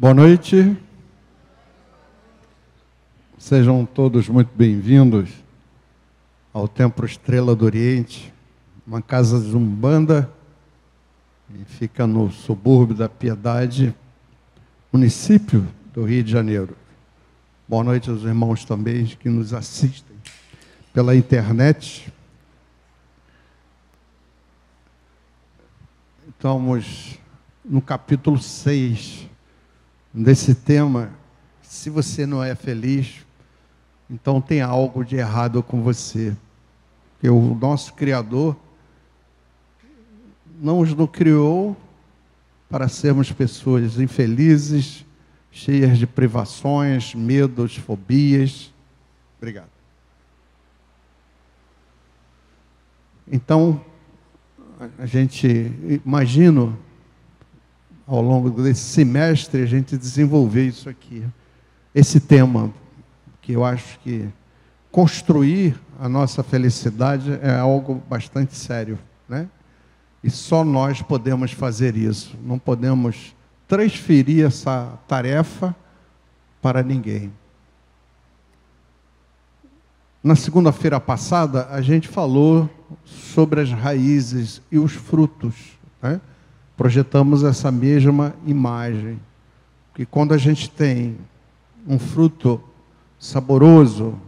Boa noite. Sejam todos muito bem-vindos ao Templo Estrela do Oriente, uma casa de Umbanda, que fica no subúrbio da Piedade, município do Rio de Janeiro. Boa noite aos irmãos também que nos assistem pela internet. Estamos no capítulo 6 desse tema. Se você não é feliz, então tem algo de errado com você. Porque o nosso Criador não nos criou para sermos pessoas infelizes, cheias de privações, medos, fobias. Obrigado. Então, a gente imagina, ao longo desse semestre, a gente desenvolver isso aqui, esse tema, que eu acho que construir a nossa felicidade é algo bastante sério, né? E só nós podemos fazer isso. Não podemos transferir essa tarefa para ninguém. Na segunda-feira passada, a gente falou sobre as raízes e os frutos, né? Projetamos essa mesma imagem, que quando a gente tem um fruto saboroso,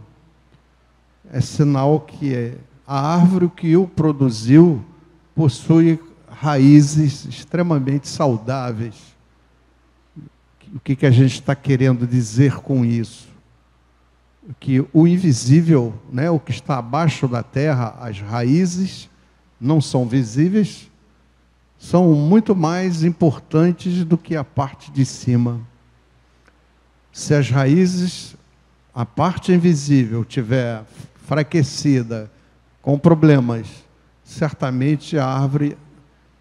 é sinal que a árvore que o produziu possui raízes extremamente saudáveis. O que a gente está querendo dizer com isso? Que o invisível, né, o que está abaixo da terra, as raízes não são visíveis, são muito mais importantes do que a parte de cima. Se as raízes, a parte invisível, tiver enfraquecida, com problemas, certamente a árvore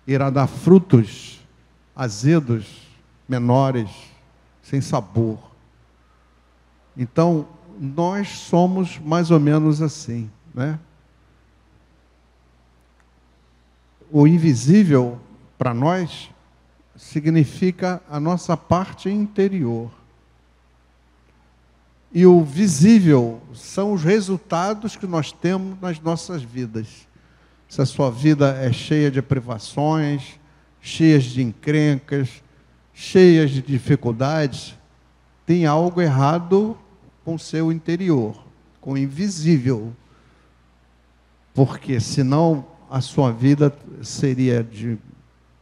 irá dar frutos azedos, menores, sem sabor. Então, nós somos mais ou menos assim, né? O invisível, para nós, significa a nossa parte interior. E o visível são os resultados que nós temos nas nossas vidas. Se a sua vida é cheia de privações, cheia de encrencas, cheia de dificuldades, tem algo errado com o seu interior, com o invisível. Porque senão a sua vida seria de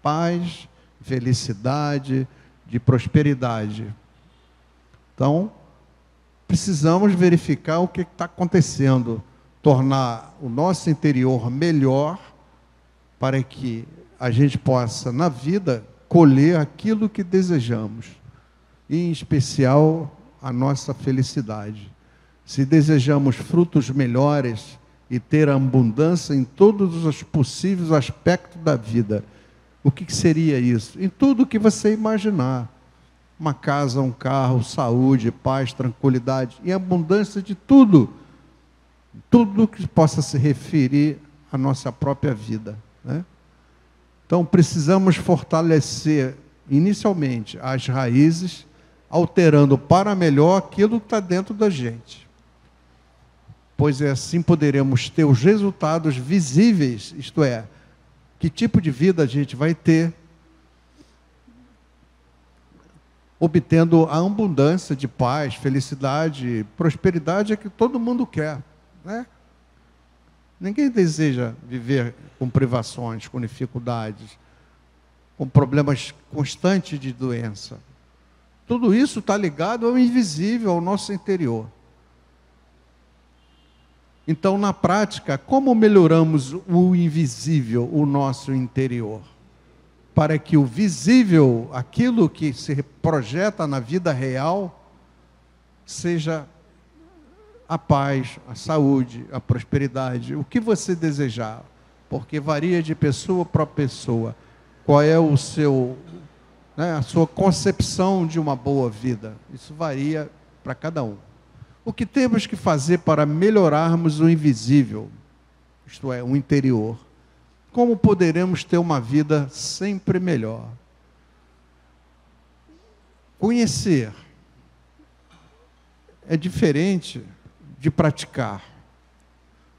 paz, felicidade, de prosperidade. Então, precisamos verificar o que está acontecendo, tornar o nosso interior melhor, para que a gente possa, na vida, colher aquilo que desejamos, e, em especial, a nossa felicidade. Se desejamos frutos melhores e ter abundância em todos os possíveis aspectos da vida, o que seria isso? Em tudo que você imaginar. Uma casa, um carro, saúde, paz, tranquilidade, e abundância de tudo. Tudo que possa se referir à nossa própria vida, né? Então, precisamos fortalecer, inicialmente, as raízes, alterando para melhor aquilo que está dentro da gente. Pois é assim poderemos ter os resultados visíveis, isto é, que tipo de vida a gente vai ter, obtendo a abundância de paz, felicidade, prosperidade é que todo mundo quer, né? Ninguém deseja viver com privações, com dificuldades, com problemas constantes de doença. Tudo isso está ligado ao invisível, ao nosso interior. Então, na prática, como melhoramos o invisível, o nosso interior? Para que o visível, aquilo que se projeta na vida real, seja a paz, a saúde, a prosperidade, o que você desejar, porque varia de pessoa para pessoa. Qual é o seu, né, a sua concepção de uma boa vida? Isso varia para cada um. O que temos que fazer para melhorarmos o invisível, isto é, o interior? Como poderemos ter uma vida sempre melhor? Conhecer é diferente de praticar.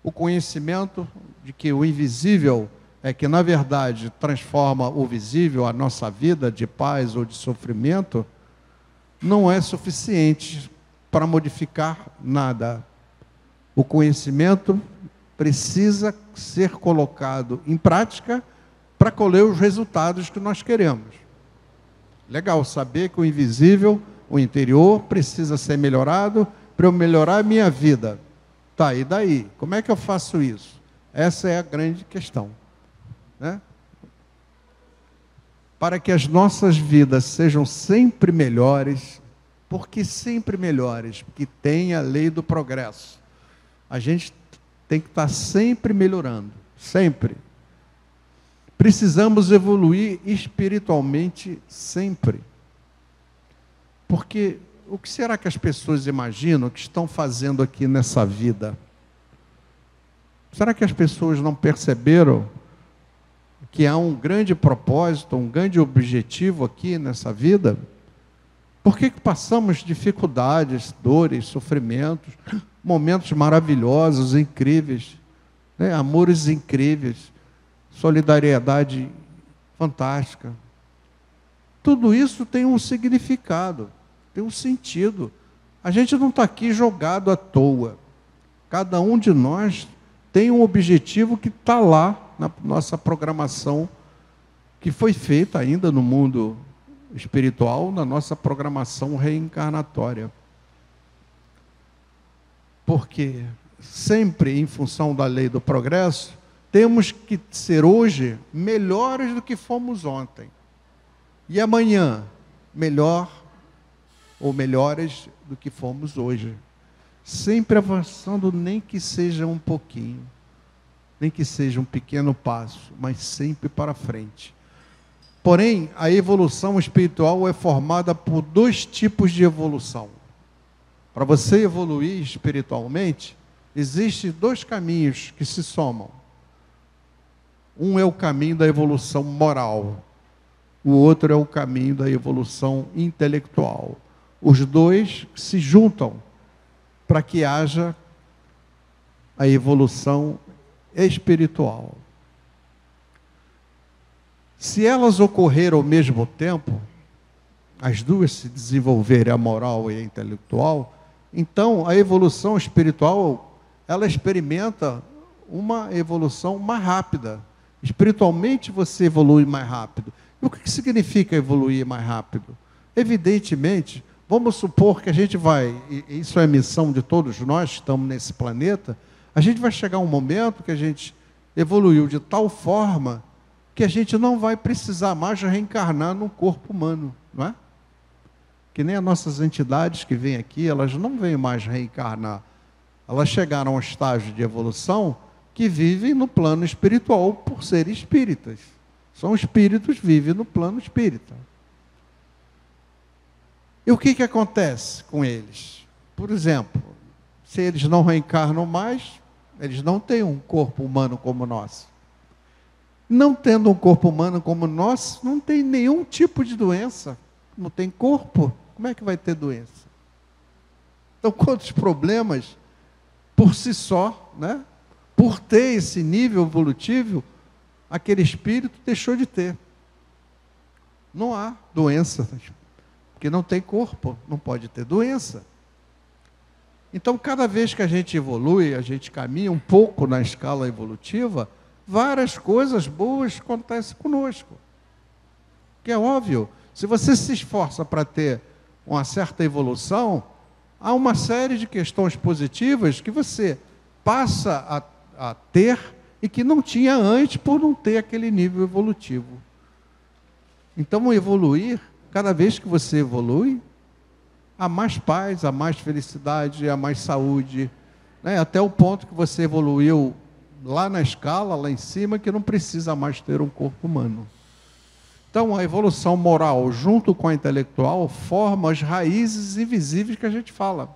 O conhecimento de que o invisível é que, na verdade, transforma o visível, a nossa vida de paz ou de sofrimento, não é suficiente para modificar nada. O conhecimento precisa ser colocado em prática para colher os resultados que nós queremos. Legal saber que o invisível, o interior, precisa ser melhorado para eu melhorar a minha vida. Tá, e daí? Como é que eu faço isso? Essa é a grande questão, né? Para que as nossas vidas sejam sempre melhores, porque sempre melhores, porque tem a lei do progresso. A gente tem que estar sempre melhorando, sempre. Precisamos evoluir espiritualmente sempre. Porque o que será que as pessoas imaginam que estão fazendo aqui nessa vida? Será que as pessoas não perceberam que há um grande propósito, um grande objetivo aqui nessa vida? Por que passamos dificuldades, dores, sofrimentos, momentos maravilhosos, incríveis, né? Amores incríveis, solidariedade fantástica? Tudo isso tem um significado, tem um sentido. A gente não está aqui jogado à toa. Cada um de nós tem um objetivo que está lá na nossa programação, que foi feita ainda no mundo espiritual, na nossa programação reencarnatória. Porque sempre em função da lei do progresso, temos que ser hoje melhores do que fomos ontem. E amanhã, melhor ou melhores do que fomos hoje. Sempre avançando, nem que seja um pouquinho, nem que seja um pequeno passo, mas sempre para frente. Porém, a evolução espiritual é formada por dois tipos de evolução. Para você evoluir espiritualmente, existem dois caminhos que se somam. Um é o caminho da evolução moral, o outro é o caminho da evolução intelectual. Os dois se juntam para que haja a evolução espiritual. Se elas ocorrerem ao mesmo tempo, as duas se desenvolverem, a moral e a intelectual, então a evolução espiritual, ela experimenta uma evolução mais rápida. Espiritualmente você evolui mais rápido. E o que significa evoluir mais rápido? Evidentemente, vamos supor que a gente vai, e isso é missão de todos nós que estamos nesse planeta, a gente vai chegar um momento que a gente evoluiu de tal forma que a gente não vai precisar mais reencarnar num corpo humano, não é? Que nem as nossas entidades que vêm aqui, elas não vêm mais reencarnar. Elas chegaram a um estágio de evolução que vivem no plano espiritual por serem espíritas. São espíritos, vivem no plano espírita. E o que acontece com eles? Por exemplo, se eles não reencarnam mais, eles não têm um corpo humano como o nosso. Não tendo um corpo humano como o nosso, não tem nenhum tipo de doença. Não tem corpo, como é que vai ter doença? Então, quantos problemas, por si só, né? Por ter esse nível evolutivo, aquele espírito deixou de ter. Não há doença, porque não tem corpo, não pode ter doença. Então, cada vez que a gente evolui, a gente caminha um pouco na escala evolutiva, várias coisas boas acontecem conosco. Que é óbvio, se você se esforça para ter uma certa evolução, há uma série de questões positivas que você passa a ter e que não tinha antes por não ter aquele nível evolutivo. Então, evoluir, cada vez que você evolui, há mais paz, há mais felicidade, há mais saúde, né? Até o ponto que você evoluiu lá na escala, lá em cima, que não precisa mais ter um corpo humano. Então, a evolução moral, junto com a intelectual, forma as raízes invisíveis que a gente fala.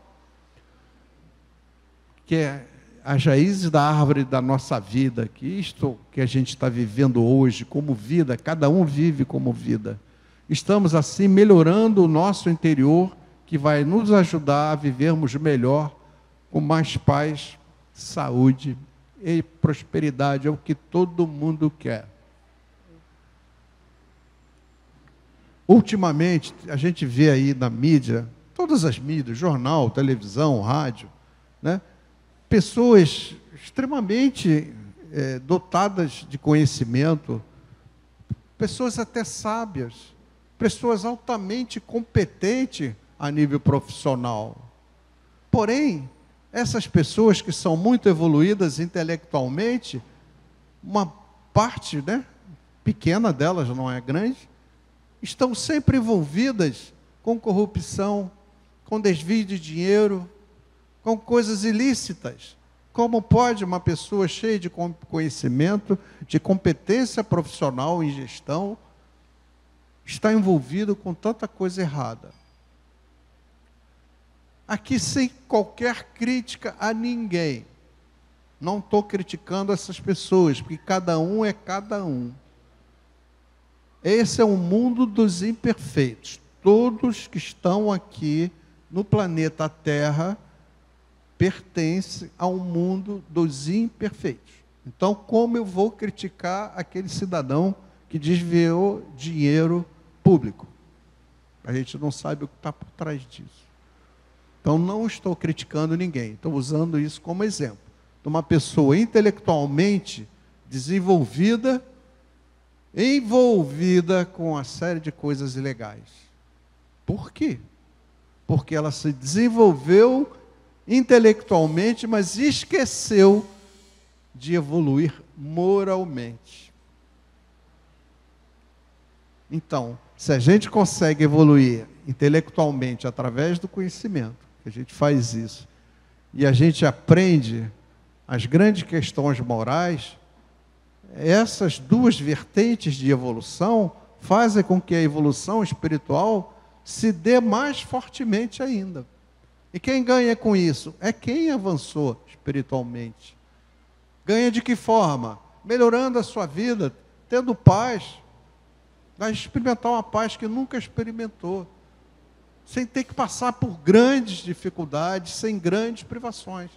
Que é as raízes da árvore da nossa vida, que isto que a gente está vivendo hoje como vida, cada um vive como vida. estamos assim melhorando o nosso interior, que vai nos ajudar a vivermos melhor, com mais paz, saúde e prosperidade, é o que todo mundo quer. Ultimamente, a gente vê aí na mídia, todas as mídias, jornal, televisão, rádio, né? Pessoas extremamente dotadas de conhecimento, pessoas até sábias, pessoas altamente competentes a nível profissional. Porém, essas pessoas que são muito evoluídas intelectualmente, uma parte, né, pequena delas, não é grande, estão sempre envolvidas com corrupção, com desvio de dinheiro, com coisas ilícitas. Como pode uma pessoa cheia de conhecimento, de competência profissional em gestão, estar envolvida com tanta coisa errada? Aqui, sem qualquer crítica a ninguém. Não estou criticando essas pessoas, porque cada um é cada um. Esse é o mundo dos imperfeitos. Todos que estão aqui no planeta Terra pertencem ao mundo dos imperfeitos. Então, como eu vou criticar aquele cidadão que desviou dinheiro público? A gente não sabe o que está por trás disso. Então, não estou criticando ninguém. Estou usando isso como exemplo de uma pessoa intelectualmente desenvolvida, envolvida com uma série de coisas ilegais. Por quê? Porque ela se desenvolveu intelectualmente, mas esqueceu de evoluir moralmente. Então, se a gente consegue evoluir intelectualmente através do conhecimento, a gente faz isso, e a gente aprende as grandes questões morais, essas duas vertentes de evolução fazem com que a evolução espiritual se dê mais fortemente ainda. E quem ganha com isso? É quem avançou espiritualmente. Ganha de que forma? Melhorando a sua vida, tendo paz. Vai experimentar uma paz que nunca experimentou, sem ter que passar por grandes dificuldades, sem grandes privações.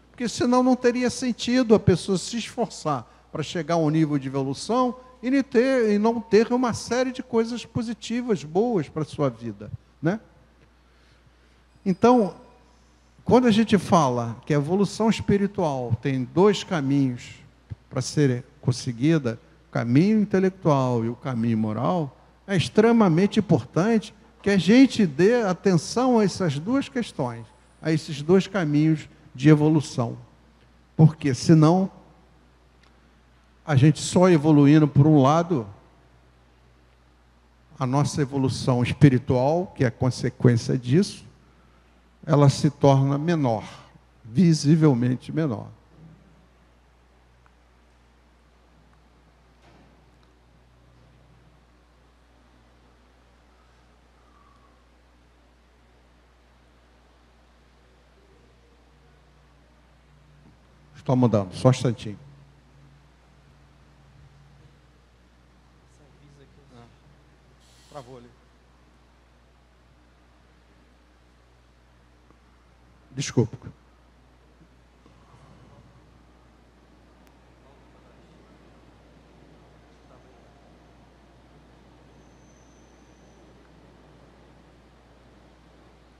Porque senão não teria sentido a pessoa se esforçar para chegar a um nível de evolução e não ter uma série de coisas positivas, boas para a sua vida, né? Então, quando a gente fala que a evolução espiritual tem dois caminhos para ser conseguida, o caminho intelectual e o caminho moral, é extremamente importante que a gente dê atenção a essas duas questões, a esses dois caminhos de evolução. Porque senão a gente só evoluindo por um lado, a nossa evolução espiritual, que é a consequência disso, ela se torna menor, visivelmente menor. Estou mudando, só um instantinho. Travou ali. Desculpa.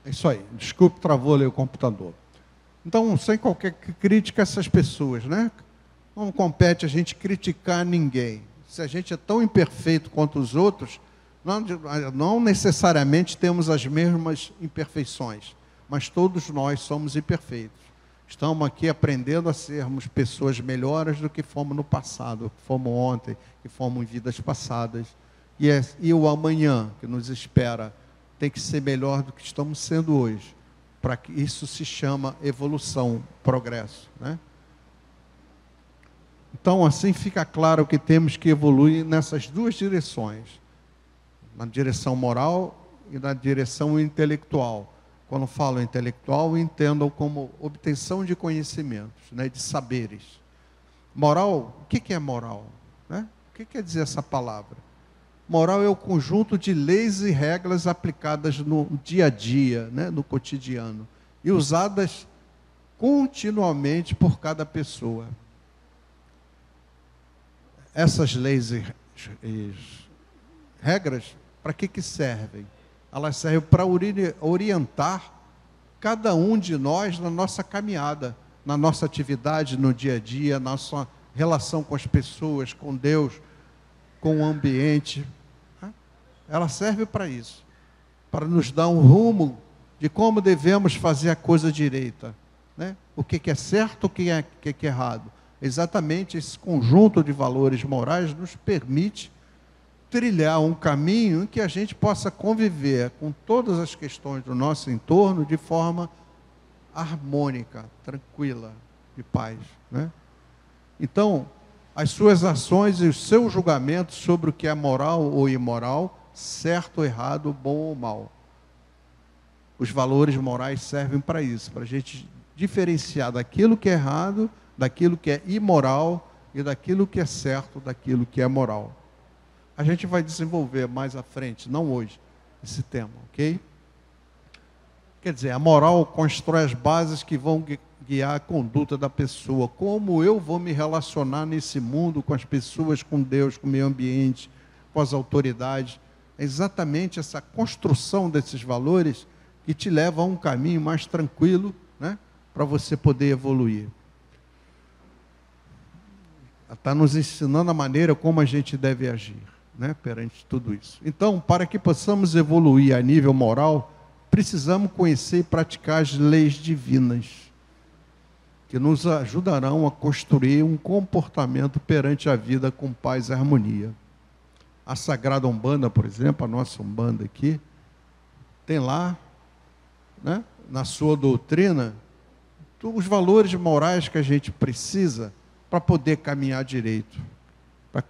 É isso aí. Desculpe, travou ali o computador. Então, sem qualquer crítica a essas pessoas, né? Não compete a gente criticar ninguém. Se a gente é tão imperfeito quanto os outros, não necessariamente temos as mesmas imperfeições, mas todos nós somos imperfeitos. Estamos aqui aprendendo a sermos pessoas melhores do que fomos no passado, que fomos ontem, que fomos em vidas passadas. E o amanhã que nos espera tem que ser melhor do que estamos sendo hoje. Para que isso se chama evolução, progresso, né? Então, assim fica claro que temos que evoluir nessas duas direções, na direção moral e na direção intelectual. Quando falo intelectual, entendam como obtenção de conhecimentos, né, de saberes. Moral, o que é moral? Né? O que quer dizer essa palavra? Moral é o conjunto de leis e regras aplicadas no dia a dia, né, no cotidiano, e usadas continuamente por cada pessoa. Essas leis e regras, para que servem? Elas servem para orientar cada um de nós na nossa caminhada, na nossa atividade no dia a dia, na nossa relação com as pessoas, com Deus, com o ambiente. Ela serve para isso, para nos dar um rumo de como devemos fazer a coisa direita, né? O que é certo, o que é errado. Exatamente esse conjunto de valores morais nos permite trilhar um caminho em que a gente possa conviver com todas as questões do nosso entorno de forma harmônica, tranquila, de paz, né? Então, as suas ações e os seus julgamentos sobre o que é moral ou imoral, certo ou errado, bom ou mal. Os valores morais servem para isso, para a gente diferenciar daquilo que é errado, daquilo que é imoral e daquilo que é certo, daquilo que é moral. A gente vai desenvolver mais à frente, não hoje, esse tema, ok? Quer dizer, a moral constrói as bases que vão guiar a conduta da pessoa. Como eu vou me relacionar nesse mundo com as pessoas, com Deus, com o meio ambiente, com as autoridades. É exatamente essa construção desses valores que te leva a um caminho mais tranquilo, né, para você poder evoluir. Está nos ensinando a maneira como a gente deve agir, né, perante tudo isso. Então, para que possamos evoluir a nível moral, precisamos conhecer e praticar as leis divinas, que nos ajudarão a construir um comportamento perante a vida com paz e harmonia. A Sagrada Umbanda, por exemplo, a nossa Umbanda aqui, tem lá, né, na sua doutrina, os valores morais que a gente precisa para poder caminhar direito, para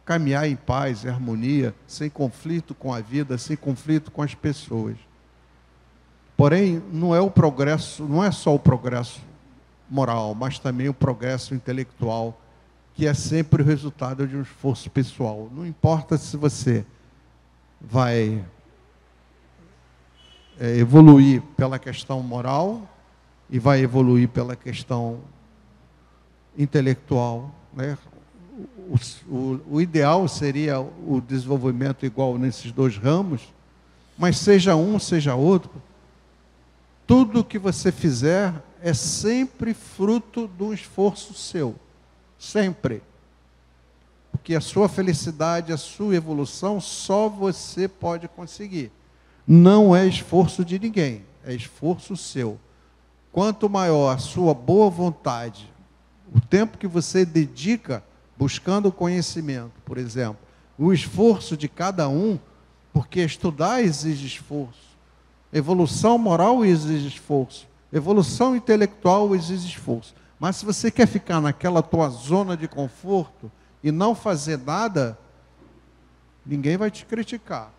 caminhar em paz e harmonia, sem conflito com a vida, sem conflito com as pessoas. Porém, não é o progresso, não é só o progresso moral, mas também o progresso intelectual, que é sempre o resultado de um esforço pessoal. Não importa se você vai evoluir pela questão moral e vai evoluir pela questão intelectual, né? O ideal seria o desenvolvimento igual nesses dois ramos, mas seja um, seja outro, tudo que você fizer é sempre fruto de um esforço seu. Sempre. Porque a sua felicidade, a sua evolução, só você pode conseguir. Não é esforço de ninguém, é esforço seu. Quanto maior a sua boa vontade, o tempo que você dedica buscando conhecimento, por exemplo, o esforço de cada um, porque estudar exige esforço, evolução moral exige esforço, evolução intelectual exige esforço. Mas se você quer ficar naquela tua zona de conforto e não fazer nada, ninguém vai te criticar.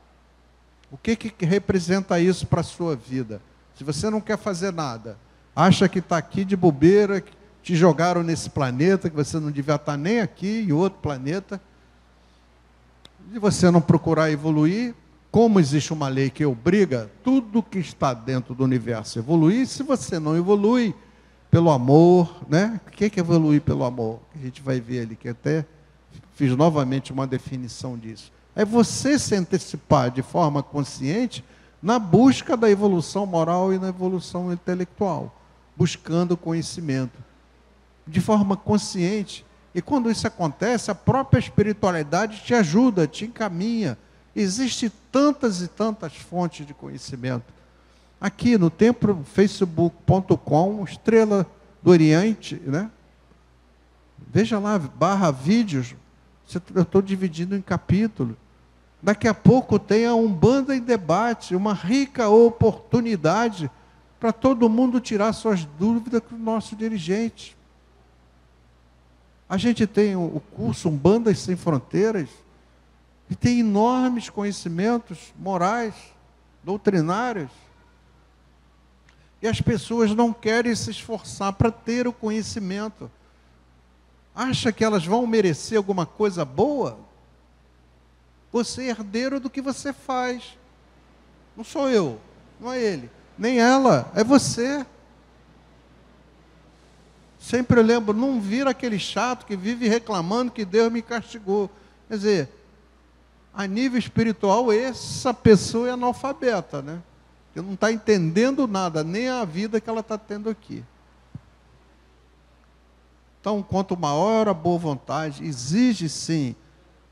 O que representa isso para a sua vida? Se você não quer fazer nada, acha que está aqui de bobeira, que te jogaram nesse planeta, que você não devia estar nem aqui, em outro planeta, e você não procurar evoluir, como existe uma lei que obriga tudo que está dentro do universo a evoluir, se você não evolui pelo amor, né? O que é evoluir pelo amor? A gente vai ver ali, que até fiz novamente uma definição disso. É você se antecipar de forma consciente na busca da evolução moral e na evolução intelectual, buscando conhecimento, de forma consciente. E quando isso acontece, a própria espiritualidade te ajuda, te encaminha. Existem tantas e tantas fontes de conhecimento. Aqui no templo facebook.com, Estrela do Oriente, né? Veja lá, /vídeos, eu estou dividindo em capítulos. Daqui a pouco tem a Umbanda em debate, uma rica oportunidade para todo mundo tirar suas dúvidas com o nosso dirigente. A gente tem o curso Umbandas Sem Fronteiras, e tem enormes conhecimentos morais, doutrinários. E as pessoas não querem se esforçar para ter o conhecimento. Acha que elas vão merecer alguma coisa boa? Você é herdeiro do que você faz. Não sou eu, não é ele, nem ela, é você. Sempre eu lembro, não vira aquele chato que vive reclamando que Deus me castigou. Quer dizer, a nível espiritual, essa pessoa é analfabeta, né? Que não está entendendo nada, nem a vida que ela está tendo aqui. Então, quanto maior a boa vontade, exige sim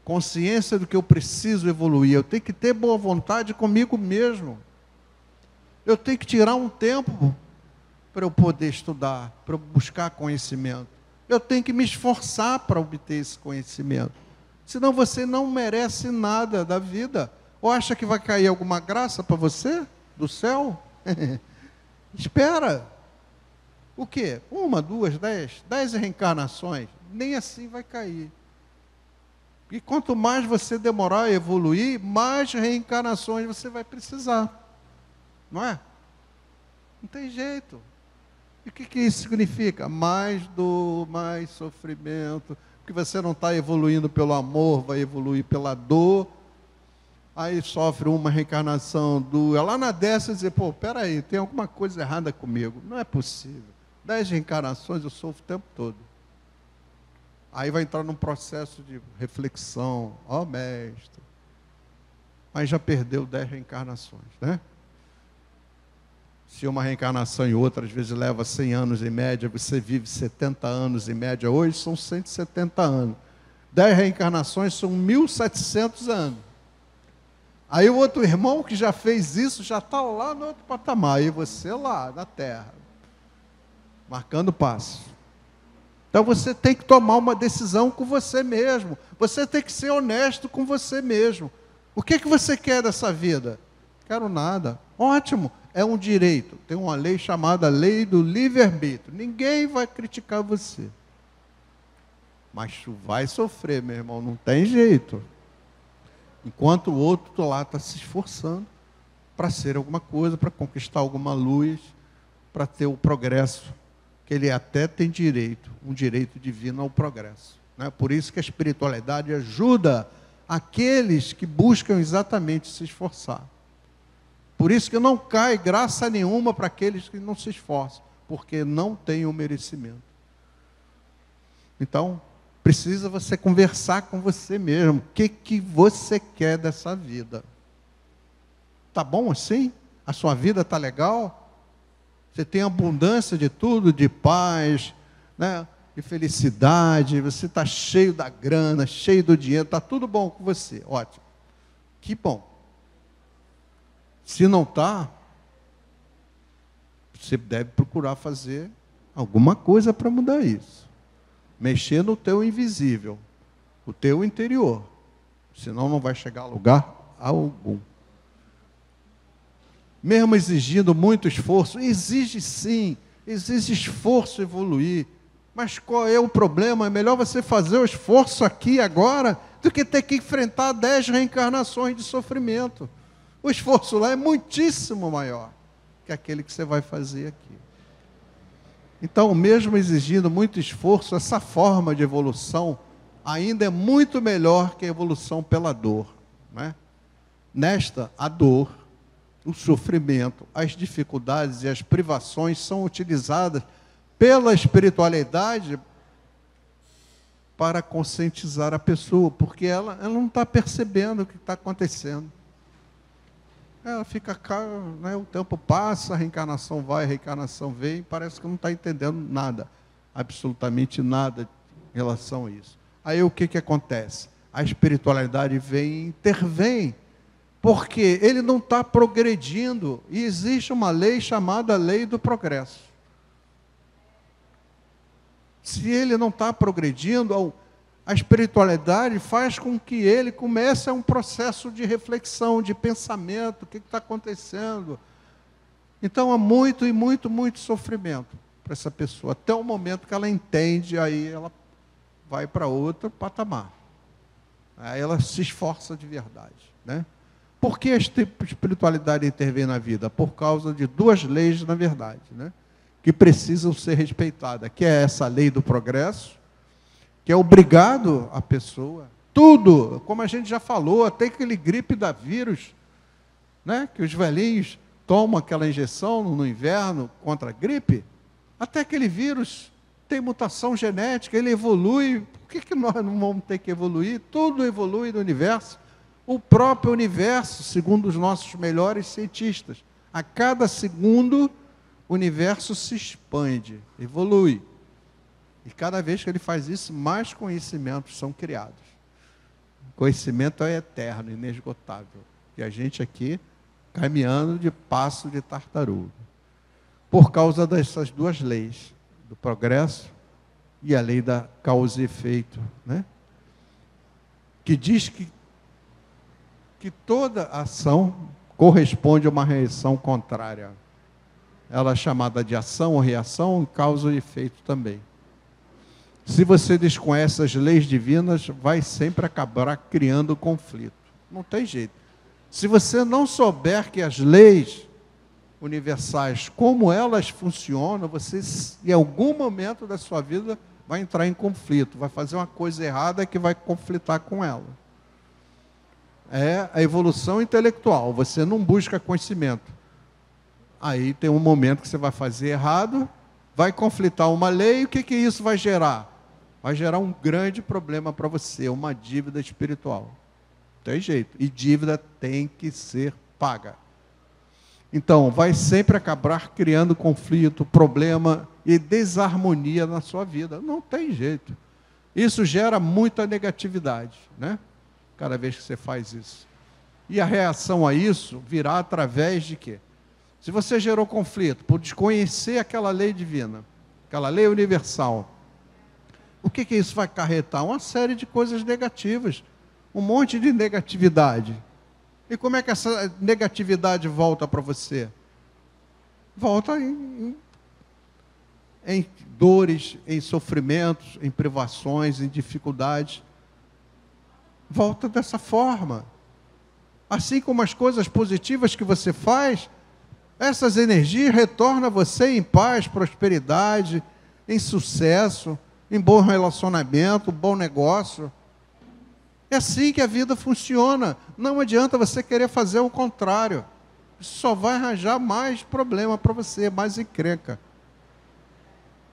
consciência do que eu preciso evoluir. Eu tenho que ter boa vontade comigo mesmo. Eu tenho que tirar um tempo para eu poder estudar, para eu buscar conhecimento. Eu tenho que me esforçar para obter esse conhecimento. Senão você não merece nada da vida. Ou acha que vai cair alguma graça para você do céu? Espera. O quê? 1, 2, 10 reencarnações. Nem assim vai cair. E quanto mais você demorar a evoluir, mais reencarnações você vai precisar. Não é? Não tem jeito. E o que isso significa? Mais dor, mais sofrimento. Porque você não está evoluindo pelo amor, vai evoluir pela dor. Aí sofre uma reencarnação, duas. Lá na 10ª dizer, pô, peraí, tem alguma coisa errada comigo. Não é possível. 10 reencarnações eu sofro o tempo todo. Aí vai entrar num processo de reflexão. Ó, mestre. Mas já perdeu 10 reencarnações, né? Se uma reencarnação e outra, às vezes, leva 100 anos em média, você vive 70 anos em média, hoje são 170 anos. 10 reencarnações são 1.700 anos. Aí o outro irmão que já fez isso, já está lá no outro patamar, e você lá, na Terra, marcando passo. Então você tem que tomar uma decisão com você mesmo. Você tem que ser honesto com você mesmo. O que você quer dessa vida? Quero nada. Ótimo, é um direito. Tem uma lei chamada lei do livre-arbítrio. Ninguém vai criticar você. Mas tu vai sofrer, meu irmão, não tem jeito. Enquanto o outro lá está se esforçando para ser alguma coisa, para conquistar alguma luz, para ter o progresso, que ele até tem direito, um direito divino ao progresso. Né? Por isso que a espiritualidade ajuda aqueles que buscam exatamente se esforçar. Por isso que não cai graça nenhuma para aqueles que não se esforçam, porque não têm o merecimento. Então, precisa você conversar com você mesmo. O que você quer dessa vida? Tá bom assim? A sua vida está legal? Você tem abundância de tudo, de paz, né? De felicidade, você está cheio da grana, cheio do dinheiro, está tudo bom com você, ótimo. Que bom. Se não está, você deve procurar fazer alguma coisa para mudar isso. Mexer no teu invisível, o teu interior. Senão não vai chegar a lugar algum. Mesmo exigindo muito esforço, exige sim, exige esforço evoluir. Mas qual é o problema? É melhor você fazer o esforço aqui agora do que ter que enfrentar 10 reencarnações de sofrimento. O esforço lá é muitíssimo maior que aquele que você vai fazer aqui. Então, mesmo exigindo muito esforço, essa forma de evolução ainda é muito melhor que a evolução pela dor. Né? Nesta, a dor, o sofrimento, as dificuldades e as privações são utilizadas pela espiritualidade para conscientizar a pessoa, porque ela não está percebendo o que está acontecendo. Ela fica, né, o tempo passa, a reencarnação vai, a reencarnação vem, parece que não está entendendo nada, absolutamente nada em relação a isso. Aí o que acontece? A espiritualidade vem e intervém, porque ele não está progredindo, e existe uma lei chamada lei do progresso. Se ele não está progredindo, a espiritualidade faz com que ele comece um processo de reflexão, de pensamento, o que está acontecendo. Então há muito sofrimento para essa pessoa, até o momento que ela entende, aí ela vai para outro patamar. Aí ela se esforça de verdade. Né? Por que a espiritualidade intervém na vida? Por causa de 2 leis, na verdade, né? Que precisam ser respeitadas, que é essa lei do progresso, que é obrigado a pessoa Tudo, como a gente já falou, até aquele gripe da vírus, né? Que os velhinhos tomam aquela injeção no inverno contra a gripe, até aquele vírus tem mutação genética, ele evolui. Por que nós não vamos ter que evoluir? Tudo evolui no universo. O próprio universo, segundo os nossos melhores cientistas, a cada segundo o universo se expande, evolui. E cada vez que ele faz isso, mais conhecimentos são criados. Conhecimento é eterno, inesgotável. E a gente aqui caminhando de passo de tartaruga. Por causa dessas duas leis, do progresso e a lei da causa e efeito, né? Que diz que toda ação corresponde a uma reação contrária. Ela é chamada de ação ou reação, causa e efeito também. Se você desconhece as leis divinas, vai sempre acabar criando conflito. Não tem jeito. Se você não souber que as leis universais, como elas funcionam, você, em algum momento da sua vida, vai entrar em conflito, vai fazer uma coisa errada que vai conflitar com ela. É a evolução intelectual, você não busca conhecimento. Aí tem um momento que você vai fazer errado, vai conflitar uma lei, e o que isso vai gerar? Vai gerar um grande problema para você, uma dívida espiritual. Tem jeito. E dívida tem que ser paga. Então, vai sempre acabar criando conflito, problema e desarmonia na sua vida. Não tem jeito. Isso gera muita negatividade, né? Cada vez que você faz isso. E a reação a isso virá através de quê? Se você gerou conflito por desconhecer aquela lei divina, aquela lei universal, o que isso vai acarretar? Uma série de coisas negativas, um monte de negatividade. E como é que essa negatividade volta para você? Volta em dores, em sofrimentos, em privações, em dificuldades. Volta dessa forma. Assim como as coisas positivas que você faz, essas energias retornam a você em paz, prosperidade, em sucesso, em bom relacionamento, bom negócio. É assim que a vida funciona. Não adianta você querer fazer o contrário. Isso só vai arranjar mais problema para você, mais encrenca.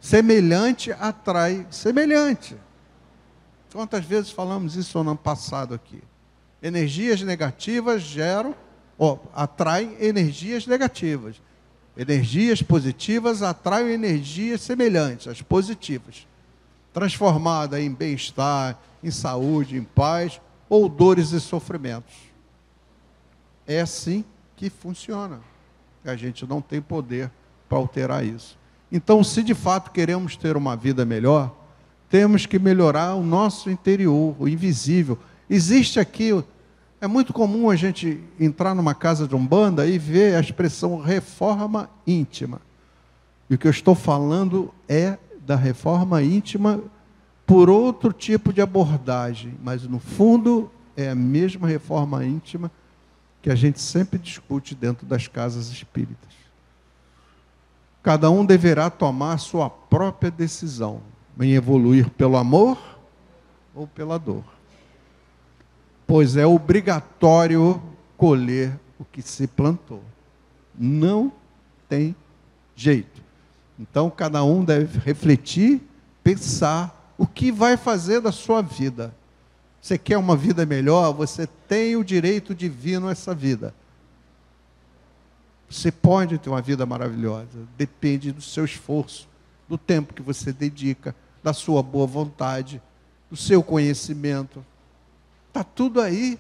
Semelhante atrai semelhante. Quantas vezes falamos isso no ano passado aqui? Energias negativas atraem energias negativas. Energias positivas atraem energias semelhantes, as positivas. Transformada em bem-estar, em saúde, em paz, ou dores e sofrimentos. É assim que funciona. A gente não tem poder para alterar isso. Então, se de fato queremos ter uma vida melhor, temos que melhorar o nosso interior, o invisível. Existe aqui, é muito comum a gente entrar numa casa de umbanda e ver a expressão reforma íntima. E o que eu estou falando é da reforma íntima por outro tipo de abordagem, mas no fundo é a mesma reforma íntima que a gente sempre discute dentro das casas espíritas. Cada um deverá tomar a sua própria decisão em evoluir pelo amor ou pela dor. Pois é obrigatório colher o que se plantou. Não tem jeito. Então, cada um deve refletir, pensar o que vai fazer da sua vida. Você quer uma vida melhor? Você tem o direito divino a essa vida. Você pode ter uma vida maravilhosa. Depende do seu esforço, do tempo que você dedica, da sua boa vontade, do seu conhecimento. Está tudo aí.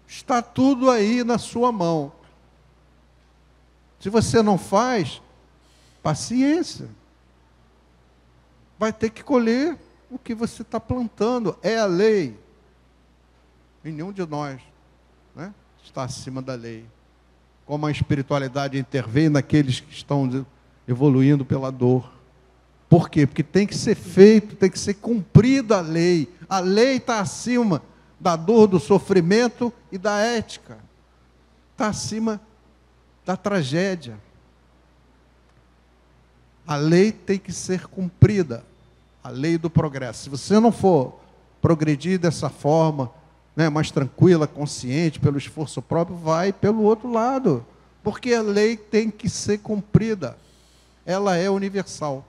Está tudo aí na sua mão. Se você não faz, paciência. Vai ter que colher o que você está plantando. É a lei. E nenhum de nós, né, está acima da lei. Como a espiritualidade intervém naqueles que estão evoluindo pela dor. Por quê? Porque tem que ser feito, tem que ser cumprida a lei. A lei está acima da dor, do sofrimento e da ética. Está acima da tragédia. A lei tem que ser cumprida. A lei do progresso. Se você não for progredir dessa forma, né, mais tranquila, consciente, pelo esforço próprio, vai pelo outro lado. Porque a lei tem que ser cumprida. Ela é universal.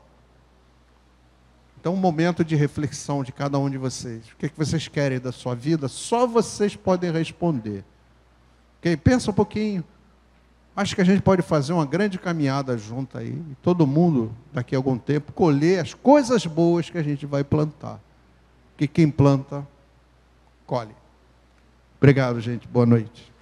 Então, um momento de reflexão de cada um de vocês. O que vocês querem da sua vida? Só vocês podem responder. Okay? Pensa um pouquinho. Acho que a gente pode fazer uma grande caminhada junto aí. E todo mundo, daqui a algum tempo, colher as coisas boas que a gente vai plantar. Porque quem planta, colhe. Obrigado, gente. Boa noite.